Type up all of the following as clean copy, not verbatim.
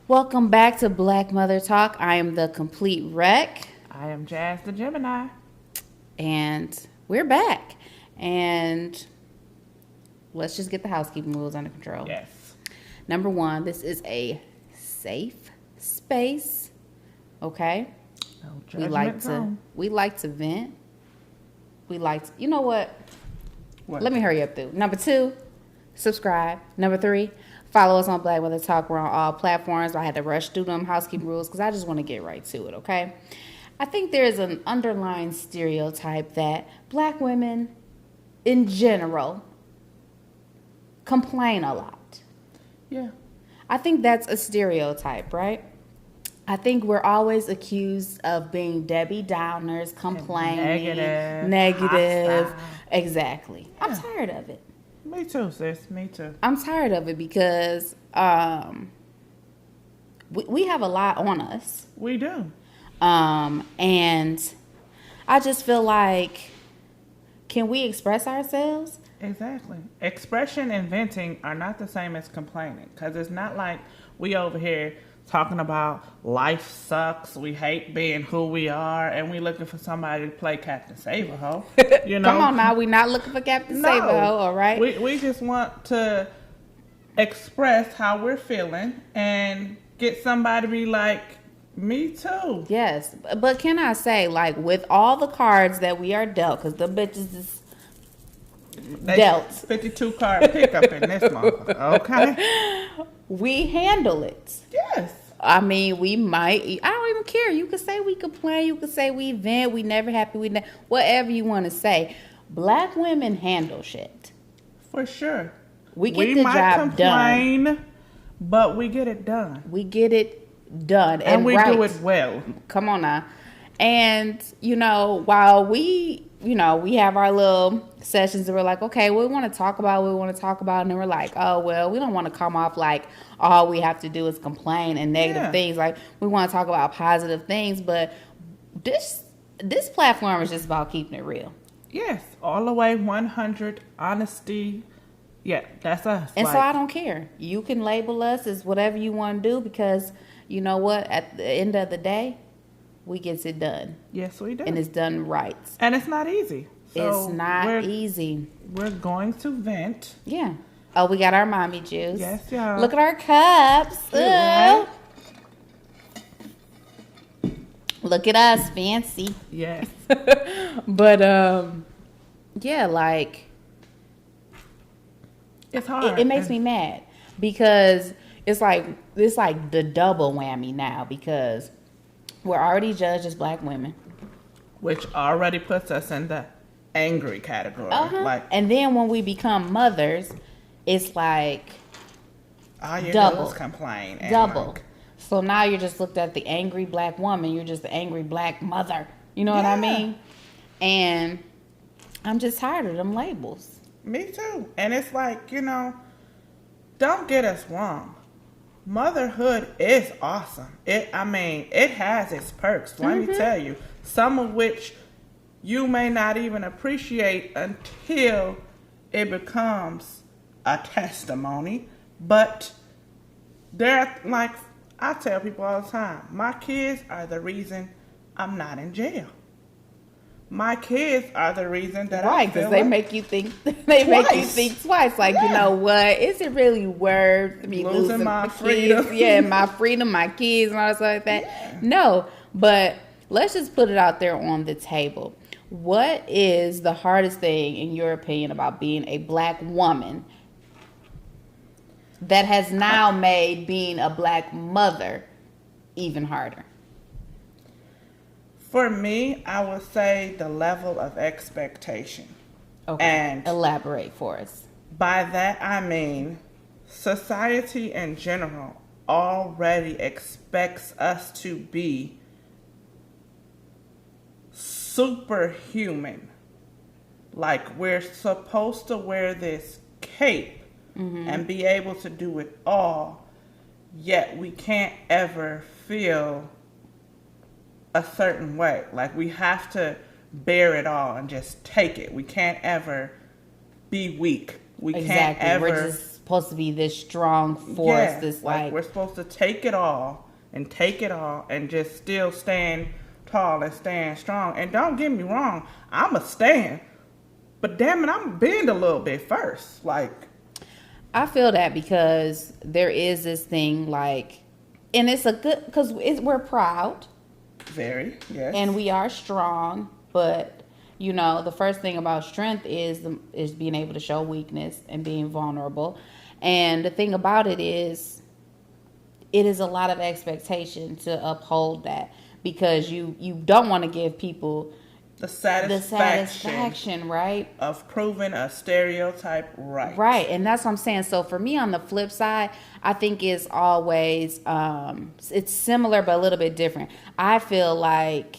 Welcome back to Black Mother Talk. I am the complete wreck. I am Jazz the Gemini. And we're back. And let's just get the housekeeping rules under control. Yes. Number one, this is a safe space. Okay? No we judgment like to vent. We like to, you know what? What? Let me hurry up through. Number two, subscribe. Number three, follow us on Black Mother Talk. We're on all platforms. I had to rush through them housekeeping rules because I just want to get right to it, okay? I think there's an underlying stereotype that Black women in general complain a lot. Yeah. I think that's a stereotype, right? I think we're always accused of being Debbie Downers, complaining, negative. Hostile. Exactly. Yeah. I'm tired of it. Me too, sis. Me too. I'm tired of it because we have a lot on us. We do. And I just feel like, can we express ourselves? Exactly. Expression and venting are not the same as complaining, because it's not like we over here talking about life sucks, we hate being who we are, and we looking for somebody to play Captain Save-A-Ho. You know? Come on now, we not looking for Captain Save-A-Ho, all right? We just want to express how we're feeling and get somebody to be like, me too. Yes, but can I say, like, with all the cards that we are dealt, because the bitches is dealt. 52 card pickup in this motherfucker, okay? We handle it. Yes. I mean, we might. I don't even care. You could say we complain. You could say we vent. We never happy. Whatever you want to say. Black women handle shit. For sure. We get the job done. We might complain, but we get it done. We get it done. And we do it well. Come on now. And, while we have our little sessions that we're like, okay, we want to talk about what we want to talk about. And then we're like, oh, well, we don't want to come off like all we have to do is complain and negative things. Like, we want to talk about positive things. But this platform is just about keeping it real. Yes. All the way 100 honesty. Yeah, that's us. And so I don't care. You can label us as whatever you want to do because you know what? At the end of the day, we get it done. Yes, we do. And it's done right. And it's not easy. So it's not easy. We're going to vent. Yeah. Oh, we got our mommy juice. Yes, y'all. Look at our cups. Right? Look at us, fancy. Yes. But yeah, like it's hard. It makes me mad because it's like the double whammy now because we're already judged as Black women, which already puts us in the angry category. And then when we become mothers, it's like all you double. do is complain. Double. So now you're just looked at the angry Black woman. You're just the angry Black mother. You know what I mean? And I'm just tired of them labels. Me too. And it's like, don't get us wrong. Motherhood is awesome. It has its perks. Let me tell you, some of which you may not even appreciate until it becomes a testimony. But I tell people all the time, my kids are the reason I'm not in jail. My kids are the reason that I feel because they make you think. Make you think twice. Like, you know what? Is it really worth me losing my freedom? freedom? Yeah, my freedom, my kids, and all that stuff like that. Yeah. No, but let's just put it out there on the table. What is the hardest thing, in your opinion, about being a Black woman that has now made being a Black mother even harder? For me, I would say the level of expectation. Okay. And elaborate for us. By that, I mean society in general already expects us to be superhuman. Like we're supposed to wear this cape and be able to do it all, yet we can't ever feel a certain way. Like we have to bear it all and just take it. We can't ever be weak. We can't ever We're just supposed to be this strong force. Yeah, This like we're supposed to take it all and just still stand tall and stand strong. And don't get me wrong, I'm a stand, but damn it, I'm bend a little bit first. Like, I feel that because there is this thing like, and it's a good, because we're proud. Very, yes. And we are strong, but you know, the first thing about strength is being able to show weakness and being vulnerable. And the thing about it is a lot of expectation to uphold that, because you don't want to give people the satisfaction, right? Of proving a stereotype right. Right, and that's what I'm saying. So for me, on the flip side, I think it's always, it's similar but a little bit different. I feel like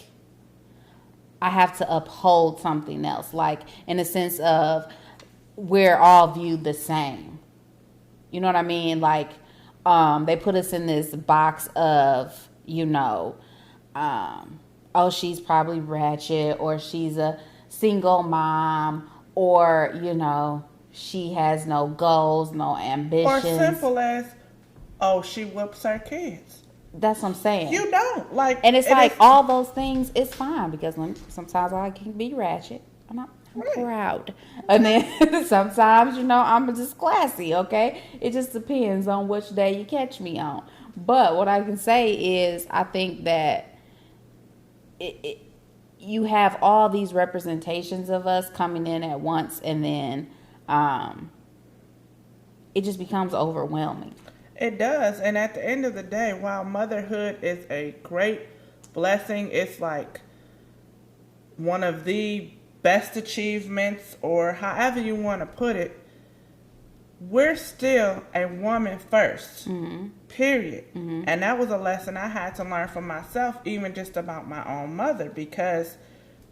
I have to uphold something else, like in the sense of we're all viewed the same. You know what I mean? Like, they put us in this box of, you know, oh, she's probably ratchet, or she's a single mom, or, you know, she has no goals, no ambitions. Or simple as, oh, she whoops her kids. That's what I'm saying. You don't. Like, and it's like all those things, it's fine, because sometimes I can be ratchet. I'm proud. And then sometimes, you know, I'm just classy, okay? It just depends on which day you catch me on. But what I can say is I think that you have all these representations of us coming in at once, and then it just becomes overwhelming. It does. And at the end of the day, while motherhood is a great blessing, it's like one of the best achievements, or however you want to put it, we're still a woman first. Mm-hmm. Period. Mm-hmm. And that was a lesson I had to learn for myself, even just about my own mother, because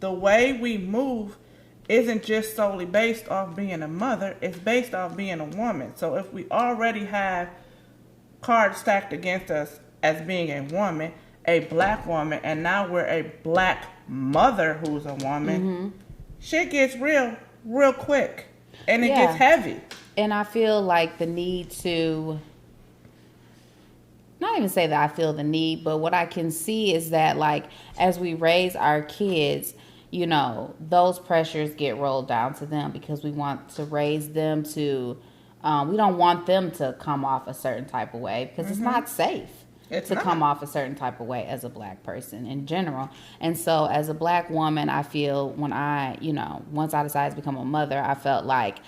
the way we move isn't just solely based off being a mother, it's based off being a woman. So if we already have cards stacked against us as being a woman, a black woman, and now we're a black mother who's a woman, mm-hmm. shit gets real quick, and it gets heavy. And I feel like the need to, not even say that I feel the need, but what I can see is that, like, as we raise our kids, you know, those pressures get rolled down to them, because we want to raise them to, we don't want them to come off a certain type of way, because it's not safe to come off a certain type of way as a black person in general. And so as a black woman, I feel when I, you know, once I decided to become a mother, I felt like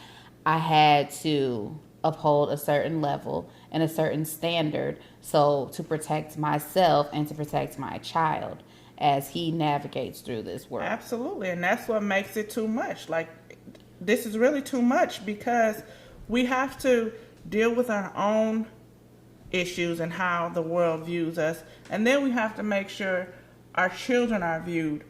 I had to uphold a certain level and a certain standard, so to protect myself and to protect my child as he navigates through this world. Absolutely. And that's what makes it too much. Like, this is really too much, because we have to deal with our own issues and how the world views us, and then we have to make sure our children are viewed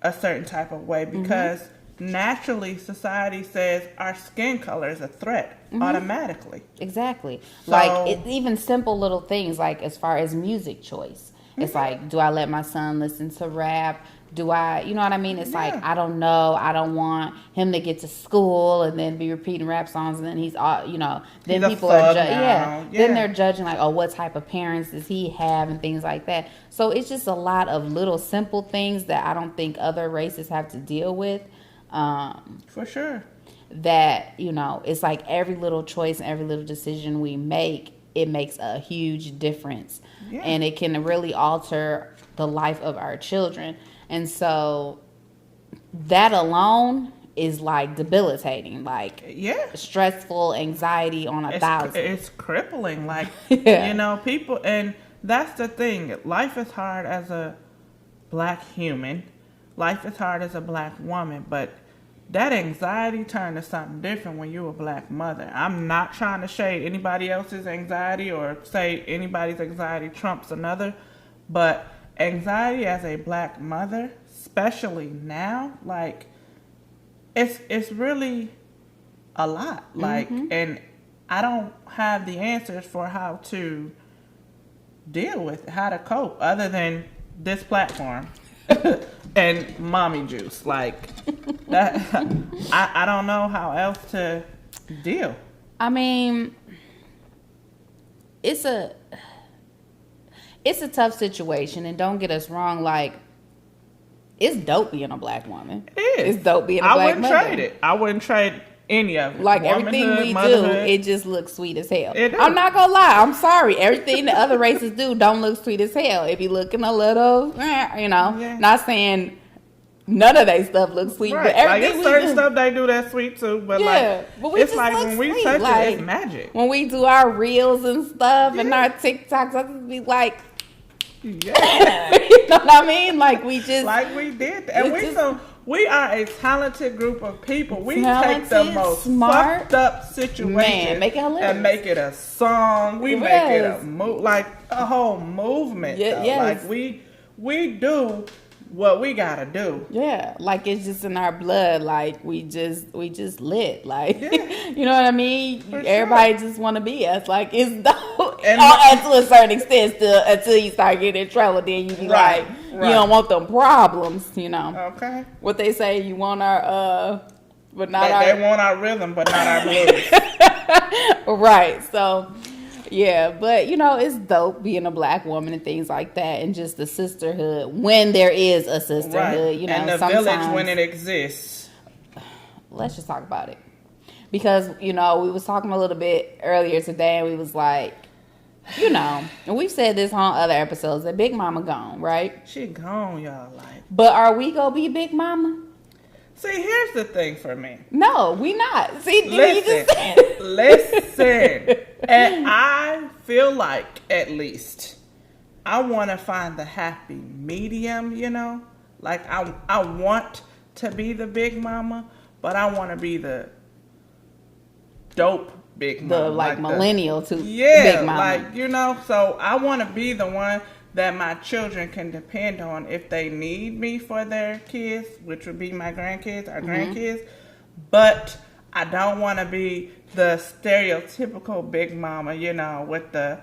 a certain type of way, because naturally society says our skin color is a threat automatically. Exactly. So, like, even simple little things, like as far as music choice, it's like, do I let my son listen to rap? Do I, you know what I mean? It's like, I don't know. I don't want him to get to school and then be repeating rap songs, and then he's all, you know, then people are then they're judging, like, oh, what type of parents does he have, and things like that. So it's just a lot of little simple things that I don't think other races have to deal with. For sure. That, you know, it's like every little choice and every little decision we make, it makes a huge difference. Yeah. And it can really alter the life of our children. And so that alone is like debilitating, like stressful, anxiety on 1,000. It's crippling. Like, you know, people, and that's the thing. Life is hard as a black human. Life is hard as a black woman, but that anxiety turned to something different when you're a black mother. I'm not trying to shade anybody else's anxiety or say anybody's anxiety trumps another, but anxiety as a black mother, especially now, like, it's really a lot. Like, and I don't have the answers for how to deal with it, how to cope, other than this platform and mommy juice. Like, that, I don't know how else to deal. I mean, it's a tough situation, and don't get us wrong, like, it's dope being a black woman. It is. It's dope being a black mother. I wouldn't trade it. I wouldn't trade any of it. Like, everything we motherhood. do, it just looks sweet as hell. It does. I'm not gonna lie, I'm sorry. Everything the other races do don't look sweet as hell. If you're looking a little, not saying none of that stuff looks sweet, right. but everything like, it's certain stuff they do that's sweet too. But but we it's just like look when we sweet. touch Like, it, it's magic. when we do our reels and stuff and our TikToks, I just be like, yeah. you know what I mean? Like, we just like we did, and we are a talented group of people. We take the most fucked up situation and make it a song. We make it a whole movement. Yeah, yes. Like we do what we gotta do. Yeah, like it's just in our blood. Like we just lit. Like you know what I mean? Everybody just want to be us. Like it's dope. And to a certain extent, until you start getting in trouble, then you be like, you don't want them problems. You know? Okay. What they say, you want our but not they want our rhythm, but not our blues. Right. So. Yeah, but it's dope being a black woman and things like that, and just the sisterhood when there is a sisterhood. Right. And the village when it exists. Let's just talk about it, because we was talking a little bit earlier today, and we was like, and we've said this on other episodes that Big Mama gone, right? She gone, y'all. Like, but are we gonna be Big Mama? See, here's the thing for me. No, we not. See, listen. And I feel like, at least, I want to find the happy medium, Like, I want to be the big mama, but I want to be the dope big mama. The, millennial to big mama. So I want to be the one that my children can depend on if they need me for their kids, which would be my grandkids, our grandkids. But I don't want to be the stereotypical big mama, with the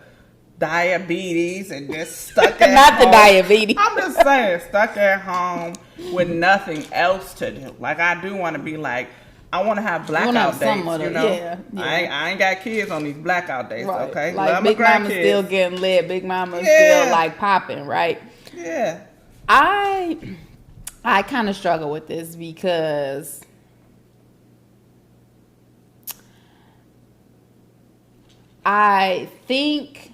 diabetes and just stuck at Not home. the diabetes. I'm just saying, stuck at home with nothing else to do. Like, I do want to be like, I want to have blackout days, Yeah. I ain't got kids on these blackout days, right. okay? Like, Big Mama's still getting lit. Big Mama's still, popping, right? Yeah. I kind of struggle with this because I think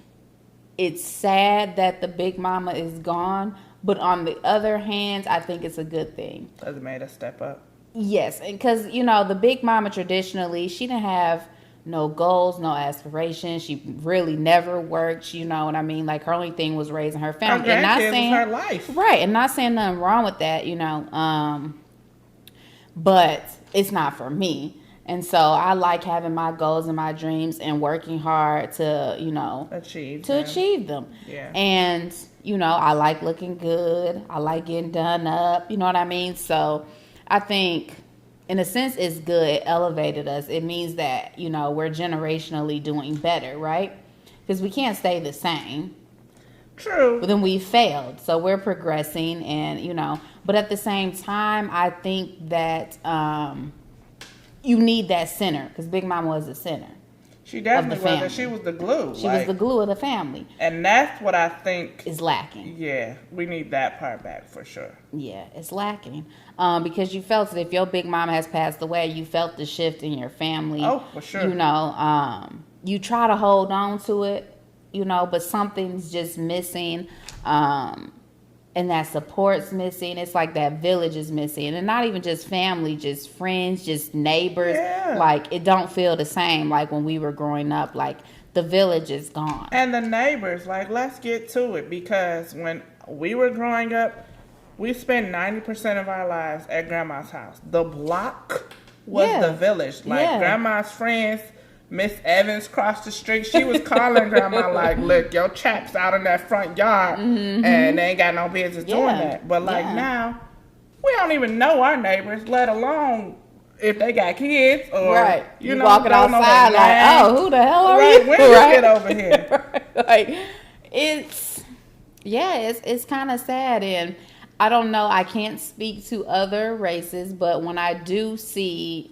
it's sad that the Big Mama is gone, but on the other hand, I think it's a good thing. Has it made us step up? Yes, because, the Big Mama traditionally, she didn't have no goals, no aspirations. She really never worked, you know what I mean? Like, her only thing was raising her family. Her grandkids was her life. Right, and not saying nothing wrong with that, but it's not for me. And so I like having my goals and my dreams and working hard to, achieve them. Yeah. And, I like looking good. I like getting done up. You know what I mean? So I think, in a sense, it's good. It elevated us. It means that, we're generationally doing better, right? Because we can't stay the same. True. But then we failed. So we're progressing and, but at the same time, I think that you need that center, because Big Mama was the center. She definitely was, and she was the glue. She was the glue of the family. And that's what I think is lacking. Yeah, we need that part back for sure. Yeah, it's lacking. Because you felt it. If your Big Mama has passed away, you felt the shift in your family. Oh, for sure. You try to hold on to it, but something's just missing. And that support's missing. It's like that village is missing. And not even just family, just friends, just neighbors. Yeah. Like, it don't feel the same like when we were growing up. Like, the village is gone. And the neighbors, like, let's get to it. Because when we were growing up, we spent 90% of our lives at Grandma's house. The block was the village. Like, Grandma's friends, Miss Evans crossed the street. She was calling Grandma like, look, your chap's out in that front yard, and they ain't got no business doing that. But now, we don't even know our neighbors, let alone if they got kids or you walking outside like, oh, who the hell are you? When you get over here? Like, it's kind of sad, and I don't know. I can't speak to other races, but when I do see,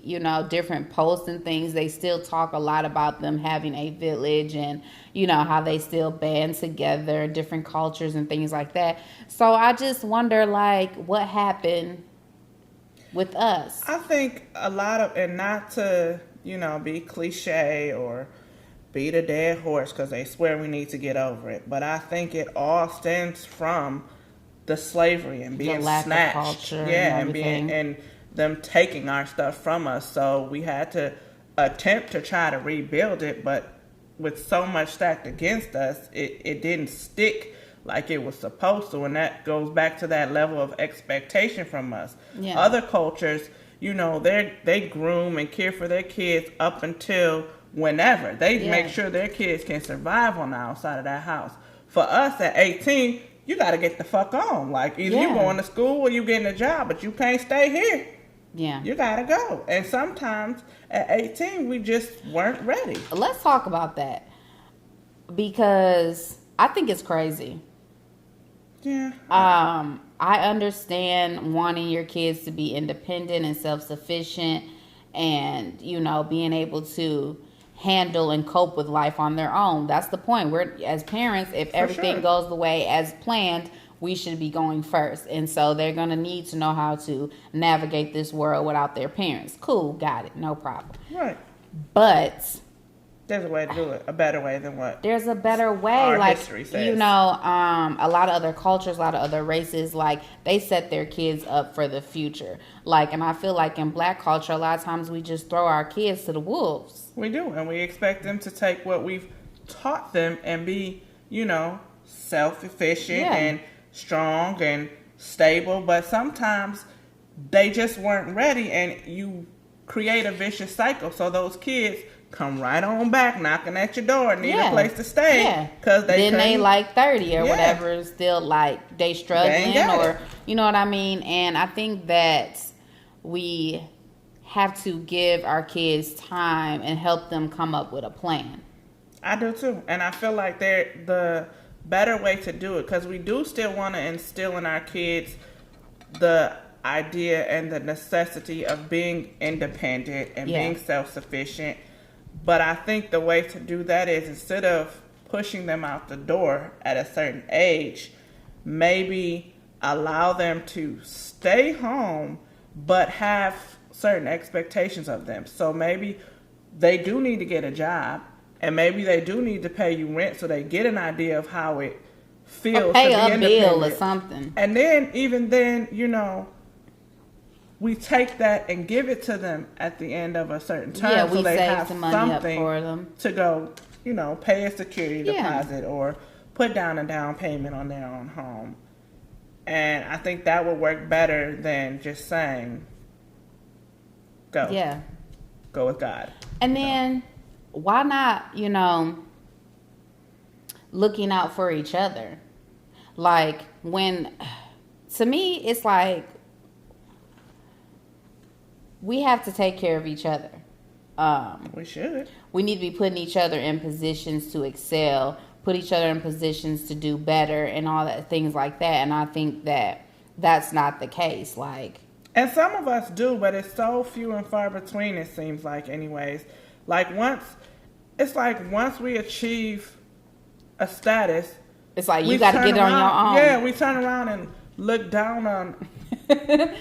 different posts and things, they still talk a lot about them having a village and, how they still band together, different cultures and things like that. So I just wonder, like, what happened with us? I think a lot of, and not to, be cliche or beat a dead horse because they swear we need to get over it, but I think it all stems from the slavery and being snatched, culture, and being and them taking our stuff from us. So we had to attempt to try to rebuild it, but with so much stacked against us, it didn't stick like it was supposed to, and that goes back to that level of expectation from us. Yeah. Other cultures, they groom and care for their kids up until whenever they make sure their kids can survive on the outside of that house. For us at 18, you got to get the fuck on. Like, either you going to school or you getting a job, but you can't stay here. Yeah. You got to go. And sometimes at 18, we just weren't ready. Let's talk about that, because I think it's crazy. Yeah. I understand wanting your kids to be independent and self-sufficient and, being able to handle and cope with life on their own. That's the point. We're, as parents, if everything goes the way as planned, we should be going first. And so they're going to need to know how to navigate this world without their parents. Cool, got it, no problem. Right. But there's a way to do it, a better way than what there's a better way. Our like, history says. a lot of other cultures, a lot of other races, like, they set their kids up for the future. Like, and I feel like in Black culture, a lot of times we just throw our kids to the wolves. We do, and we expect them to take what we've taught them and be, self-efficient and strong and stable. But sometimes they just weren't ready, and you create a vicious cycle. So those kids come right on back, knocking at your door, need a place to stay. Cause they like 30 or whatever, still like they struggling, or you know what I mean. And I think that we have to give our kids time and help them come up with a plan. I do too, and I feel like they're the better way to do it, because we do still want to instill in our kids the idea and the necessity of being independent and being self-sufficient. But I think the way to do that is, instead of pushing them out the door at a certain age, maybe allow them to stay home but have certain expectations of them. So maybe they do need to get a job, and maybe they do need to pay you rent so they get an idea of how it feels to be independent. Pay a bill or something. And then, even then, we take that and give it to them at the end of a certain term. Yeah, we so they save have some money up something for them to go, pay a security deposit or put down a down payment on their own home. And I think that would work better than just saying, go. Yeah. Go with God. And then, why not, looking out for each other? Like, to me, it's like, we have to take care of each other. We should. We need to be putting each other in positions to excel, put each other in positions to do better, and all that, things like that. And I think that that's not the case. Like, and some of us do, but it's so few and far between, it seems like, anyways. Like, once we achieve a status, it's like you got to get it on your own. Yeah, we turn around and look down on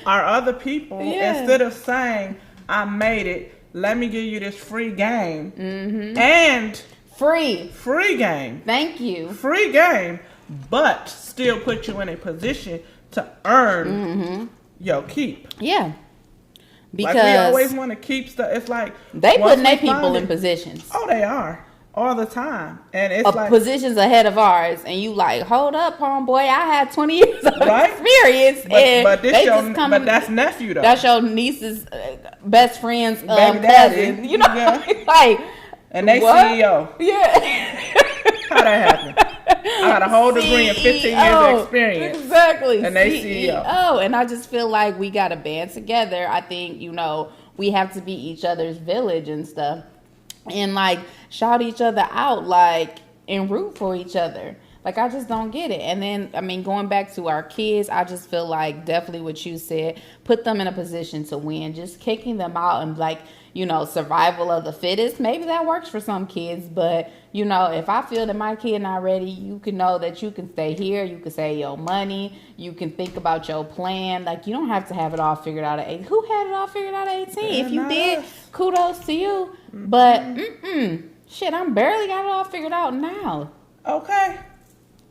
our other people instead of saying, I made it, let me give you this free game. Mm-hmm. And free game. Thank you. Free game, but still put you in a position to earn your keep. Yeah. Because like, we always want to keep stuff. It's like they putting their people in positions. Oh, they are. All the time. And it's like positions ahead of ours, and you like, hold up, homeboy, I had 20 years of experience. But that's nephew though. That's your niece's best friend's cousin. Daddy. You know, like, and they what? CEO. Yeah. How that happened? I got a whole degree and 15 years of experience. Exactly. And they CEO. Oh, and I just feel like we got to band together. I think, we have to be each other's village and stuff. And like shout each other out, like, and root for each other. Like, I just don't get it. And then, I mean, going back to our kids, I just feel like definitely what you said, put them in a position to win. Just kicking them out and, like, you know, survival of the fittest. Maybe that works for some kids. But, you know, if I feel that my kid not ready, you can know that you can stay here. You can save your money. You can think about your plan. Like, you don't have to have it all figured out at 18. Who had it all figured out at 18? Yeah, if you did, us. kudos to you. But, shit, I'm barely got it all figured out now. Okay.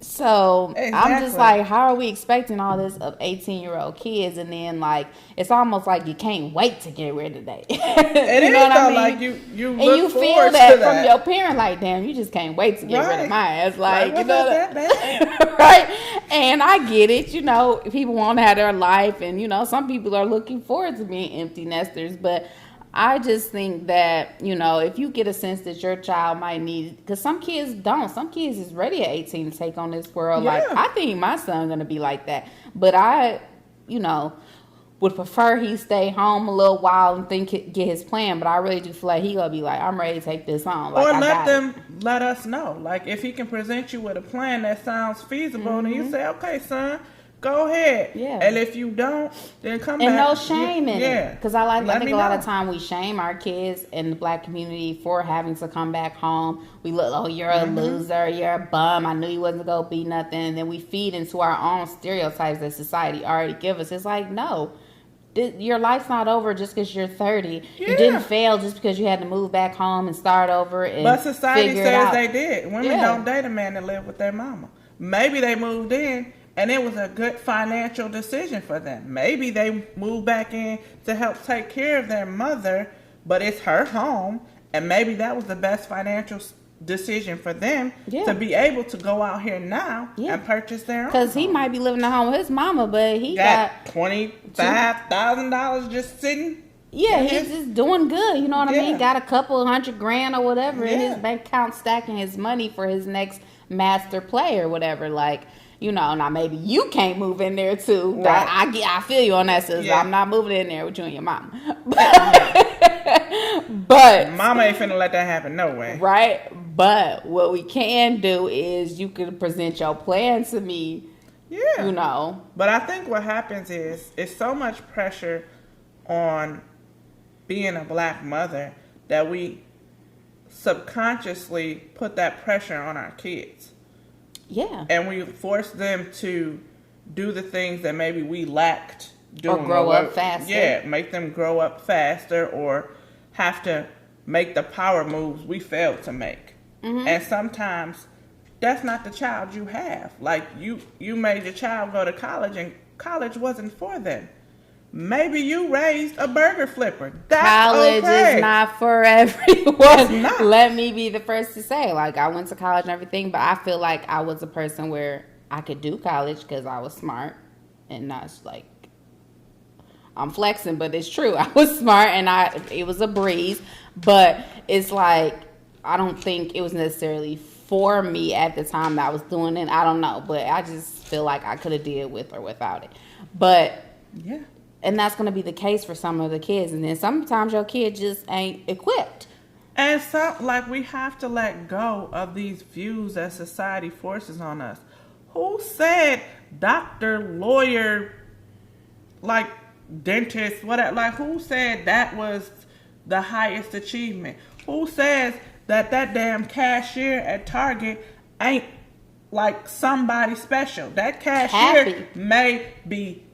So Exactly. I'm just like, how are we expecting all this of 18-year-old kids? And then, like, it's almost like you can't wait to get rid of that. It is, what though, I mean? like you and look you feel forward that to from that. your parent, like, damn, you just can't wait to get rid of my ass. Like, you know, that bad? right? And I get it. You know, people want to have their life, and you know, some people are looking forward to being empty nesters, but I just think that, you know, if you get a sense that your child might need, because some kids don't. Some kids is ready at 18 to take on this world. Yeah. Like, I think my son going to be like that. But I, you know, would prefer he stay home a little while and get his plan. But I really do feel like he going to be like, I'm ready to take this on. Like, Or I got it. let us know. Like, if he can present you with a plan that sounds feasible, then you say, okay, son, go ahead. Yeah. And if you don't, then come back. And no shame in it. Because I think a lot of know. time we shame our kids in the black community for having to come back home. We look, oh, you're a loser, you're a bum, I knew you wasn't going to be nothing. And then we feed into our own stereotypes that society already give us. It's like, no, your life's not over just because you're 30. Yeah. You didn't fail just because you had to move back home and start over. And But society figure it says out. they did. Women don't date a man that live with their mama. Maybe they moved in and it was a good financial decision for them. Maybe they moved back in to help take care of their mother, but it's her home, and maybe that was the best financial decision for them to be able to go out here now and purchase their own. Because he might be living at home with his mama, but he got $25,000 just sitting. Yeah, he's just doing good. You know what I mean? Got a couple $100,000 or whatever in his bank account, stacking his money for his next master play or whatever. Like, you know, now maybe you can't move in there too. Right. I feel you on that, sis. Yeah. I'm not moving in there with you and your mama. But mama ain't finna let that happen, no way. Right? But what we can do is you can present your plan to me. Yeah. You know. But I think what happens is it's so much pressure on being a black mother that we subconsciously put that pressure on our kids. Yeah. And we force them to do the things that maybe we lacked doing. Or grow up faster. Yeah, make them grow up faster or have to make the power moves we failed to make. Mm-hmm. And sometimes that's not the child you have. Like, you made your child go to college and college wasn't for them. Maybe you raised a burger flipper. That's college is not for everyone. It's not. Let me be the first to say, like, I went to college and everything, but I feel like I was a person where I could do college because I was smart and not like, I'm flexing, but it's true. I was smart and it was a breeze, but it's like, I don't think it was necessarily for me at the time that I was doing it. I don't know, but I just feel like I could have did with or without it. But yeah. And that's going to be the case for some of the kids. And then sometimes your kid just ain't equipped. And so, like, we have to let go of these views that society forces on us. Who said doctor, lawyer, like dentist, whatever? Like, who said that was the highest achievement? Who says that damn cashier at Target ain't like somebody special? That cashier may be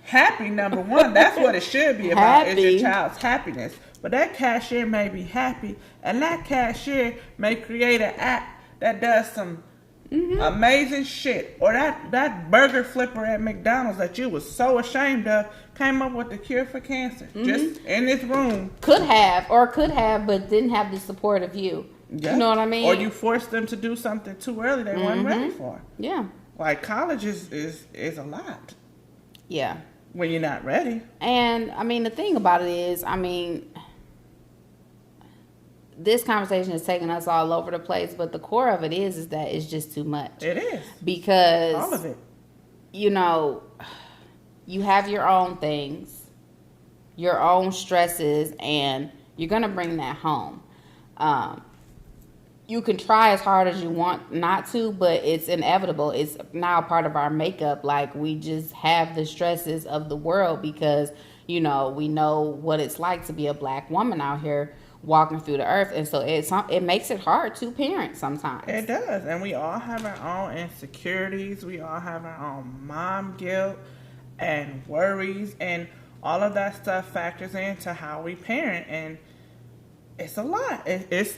happy, number one. That's what it should be about, is your child's happiness. But that cashier may be happy, and that cashier may create an app that does some amazing shit. Or that burger flipper at McDonald's that you was so ashamed of came up with the cure for cancer. Just in this room. Could have, but didn't have the support of you. Yeah. You know what I mean? Or you forced them to do something too early they weren't ready for. Yeah. Like, college is a lot. Yeah. When you're not ready. And, I mean, the thing about it is, I mean, this conversation is taking us all over the place, but the core of it is that it's just too much. It is. Because, all of it. You know, you have your own things, your own stresses, and you're going to bring that home. you can try as hard as you want not to, but it's inevitable. It's now part of our makeup. Like, we just have the stresses of the world because, we know what it's like to be a black woman out here walking through the earth. And so it makes it hard to parent sometimes. It does. And we all have our own insecurities. We all have our own mom guilt and worries. And all of that stuff factors into how we parent. And it's a lot. There's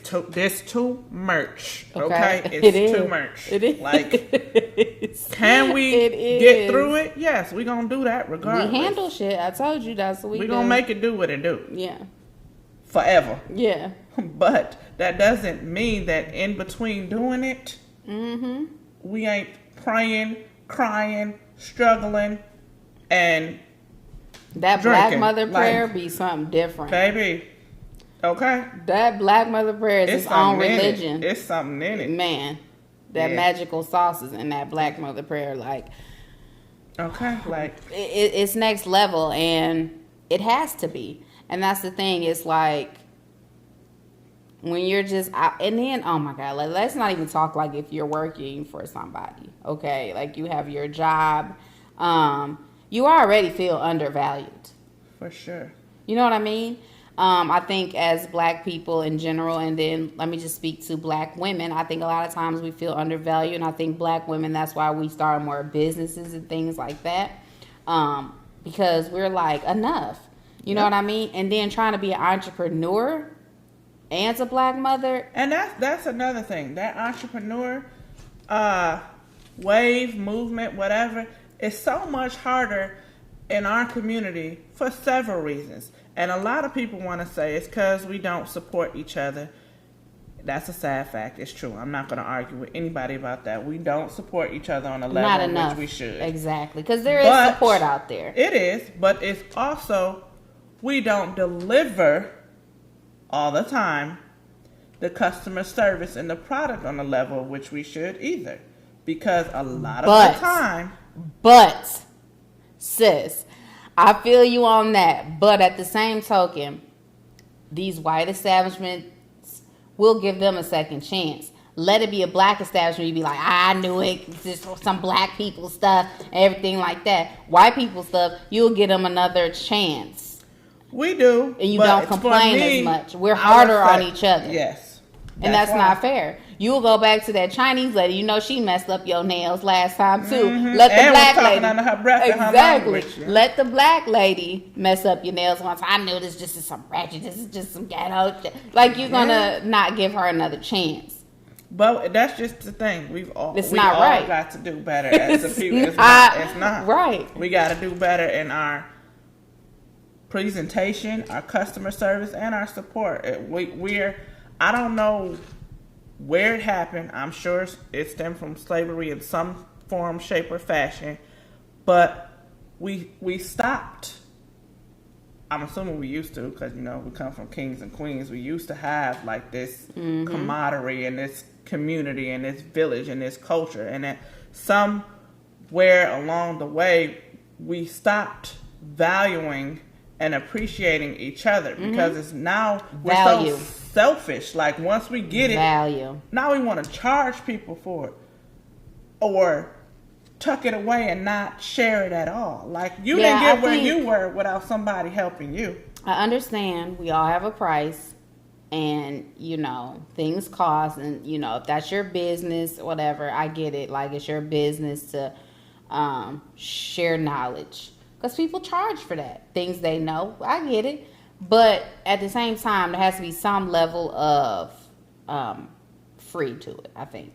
too much. Okay? It's too much. It is. Like, can we get through it? Yes, we're going to do that regardless. We handle shit. I told you that's what we do. We're going to make it do what it do. Yeah. Forever. Yeah. But that doesn't mean that in between doing it, we ain't praying, crying, struggling, and that drinking. Black Mother prayer be something different. Baby. Okay. That Black Mother prayer is its own religion. It's something in it. Man, that magical sauce is in that Black Mother prayer. Like, okay, like it's next level, and it has to be. And that's the thing. It's like when you're just out, and then oh my God, like, let's not even talk like if you're working for somebody. Okay, like you have your job, you already feel undervalued. For sure. You know what I mean? I think as black people in general, and then let me just speak to black women, I think a lot of times we feel undervalued, and I think black women, that's why we start more businesses and things like that, because we're like, enough. You know what I mean? And then trying to be an entrepreneur and a black mother. And that's another thing. That entrepreneur wave, movement, whatever, is so much harder in our community for several reasons. And a lot of people want to say it's because we don't support each other. That's a sad fact. It's true. I'm not going to argue with anybody about that. We don't support each other on a level in which we should. Exactly. Because there is support out there. It is. But it's also, we don't deliver all the time the customer service and the product on the level which we should either. Because a lot of the time. But, sis, I feel you on that. But at the same token, these white establishments will give them a second chance. Let it be a black establishment, you be like, I knew it. It's just some black people stuff, everything like that. White people stuff, you'll give them another chance. We do. And you don't complain as much. We're harder on each other. Yes. And that's not fair. You'll go back to that Chinese lady. You know she messed up your nails last time too. Let the black lady. Under her breath exactly. And her Let the black lady mess up your nails once. I knew this just is some ratchet. This is just some ghetto shit. Like you're gonna not give her another chance. But that's just the thing. We all got to do better as a people. It's not right. We got to do better in our presentation, our customer service, and our support. I don't know where it happened. I'm sure it stemmed from slavery in some form, shape, or fashion. But we stopped. I'm assuming we used to, because, we come from kings and queens. We used to have, like, this camaraderie and this community and this village and this culture. And then somewhere along the way, we stopped valuing and appreciating each other because it's now we're so selfish. Like once we get it, now we want to charge people for it or tuck it away and not share it at all. Like you didn't get where you were without somebody helping you. I understand we all have a price and things cost, and if that's your business or whatever, I get it. Like it's your business to share knowledge. Because people charge for that. Things they know. I get it. But at the same time, there has to be some level of free to it, I think.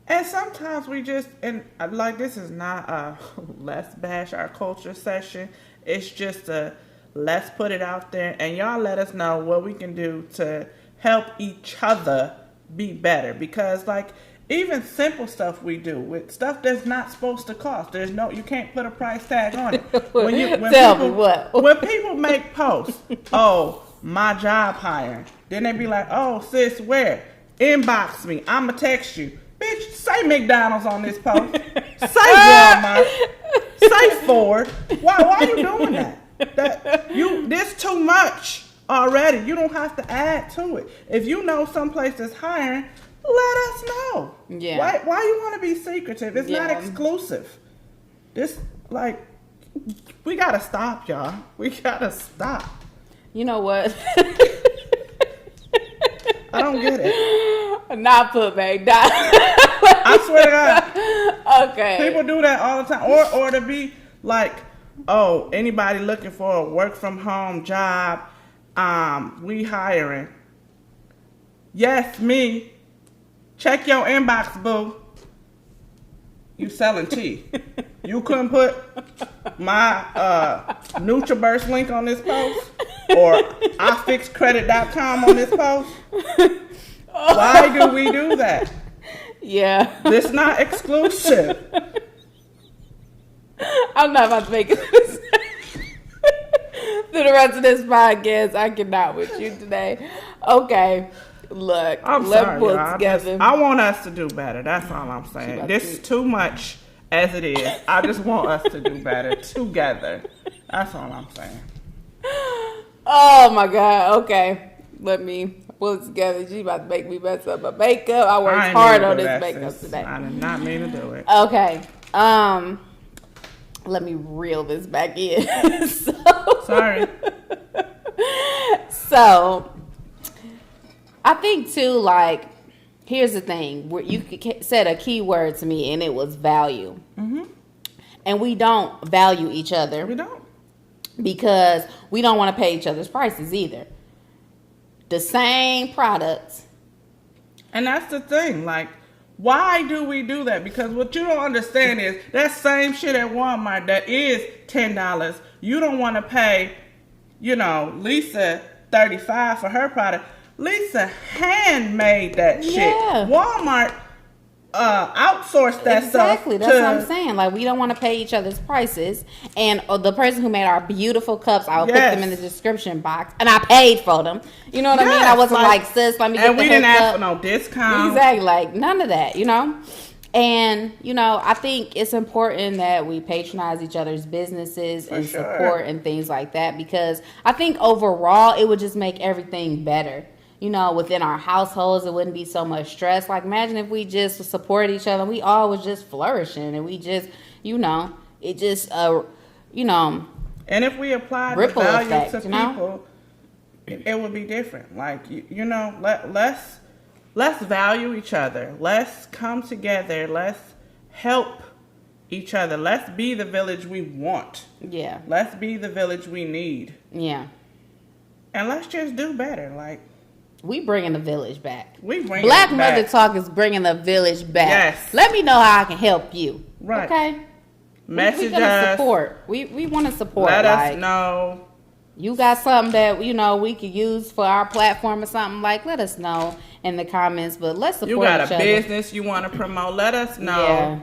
And sometimes we just, and like this is not a let's bash our culture session. It's just a let's put it out there. And y'all let us know what we can do to help each other be better. Because like, even simple stuff we do with stuff that's not supposed to cost. You can't put a price tag on it. When people make posts, my job hiring, then they be like, sis, where? Inbox me. I'ma text you. Bitch, say McDonald's on this post. Say Walmart. Say Ford. Why you doing that? This too much already. You don't have to add to it. If you know someplace that's hiring, let us know. Yeah. Why you want to be secretive? It's not Yeah. exclusive. This, like, we got to stop, y'all. We got to stop. You know what? I don't get it. Not put back. I swear to God. Okay. People do that all the time. Or to be like, oh, anybody looking for a work from home job, we hiring. Yes, me. Check your inbox, boo. You selling tea. You couldn't put my NutriBurst link on this post or iFixCredit.com on this post. Why do we do that? Yeah. This not exclusive. I'm not about to make it through the rest of this podcast. I cannot with you today. Okay. Look, I'm let's sorry, pull y'all. together. I want us to do better. That's all I'm saying. This is too much as it is. I just want us to do better together. That's all I'm saying. Oh my God. Okay. Let me pull it together. She about to make me mess up my makeup. I worked hard on this makeup today. I did not mean to do it. Okay. Let me reel this back in. Sorry. So, I think too, like, here's the thing. Where you said a key word to me, and it was value. Mm-hmm. And we don't value each other. We don't. Because we don't want to pay each other's prices either. The same products. And that's the thing. Like, why do we do that? Because what you don't understand is that same shit at Walmart that is $10, you don't want to pay, Lisa $35 for her product. Lisa handmade that shit. Walmart outsourced that stuff. Exactly. That's what I'm saying. Like, we don't want to pay each other's prices. And the person who made our beautiful cups, I'll put them in the description box. And I paid for them. You know what I mean? I wasn't like, sis, let me get the hookup. And we didn't ask for no discount. Exactly. Like, none of that, And, I think it's important that we patronize each other's businesses and support and things like that. Because I think overall, it would just make everything better. Within our households, it wouldn't be so much stress. Like, imagine if we just support each other. We all was just flourishing. And we just, it just, And if we applied the value to people, it would be different. Like, let's value each other. Let's come together. Let's help each other. Let's be the village we want. Yeah. Let's be the village we need. Yeah. And let's just do better. Like, we bringing the village back. Black Mother Talk is bringing the village back. Yes. Let me know how I can help you. Right. Okay. Message us. Support. We want to support. Let us know. You got something that we could use for our platform or something, like, let us know in the comments. But let's support each other. You got a business you want to promote, let us know.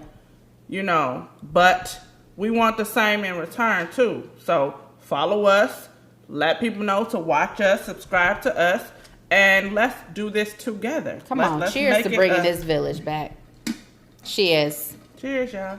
Yeah. But we want the same in return too. So follow us, let people know to watch us, subscribe to us, and let's do this together. Come on, cheers to bringing this village back. Cheers. Cheers, y'all.